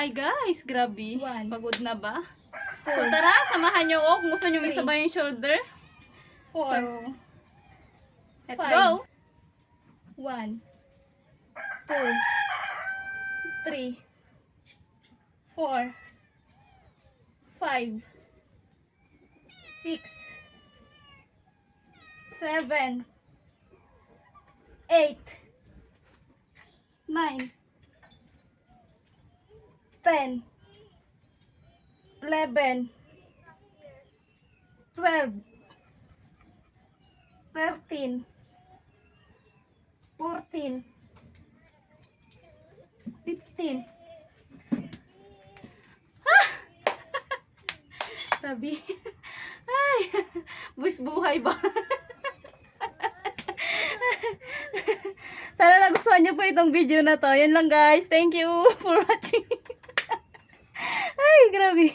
Ay guys, grabe. One. Pagod na ba? Two. So tara, samahan nyo ako kung gusto nyo Three. isabay yung shoulder. 4. So, let's Five. go. 1, 2, 3, 4, 5, 6, 7, 8, 9, 10, 11, 12, 13, 14, 15. Grabe. Ay, buwis buhay ba? Sana nagustuhan nyo po itong video na to. Yan lang guys. Thank you for watching. Ay, grabe.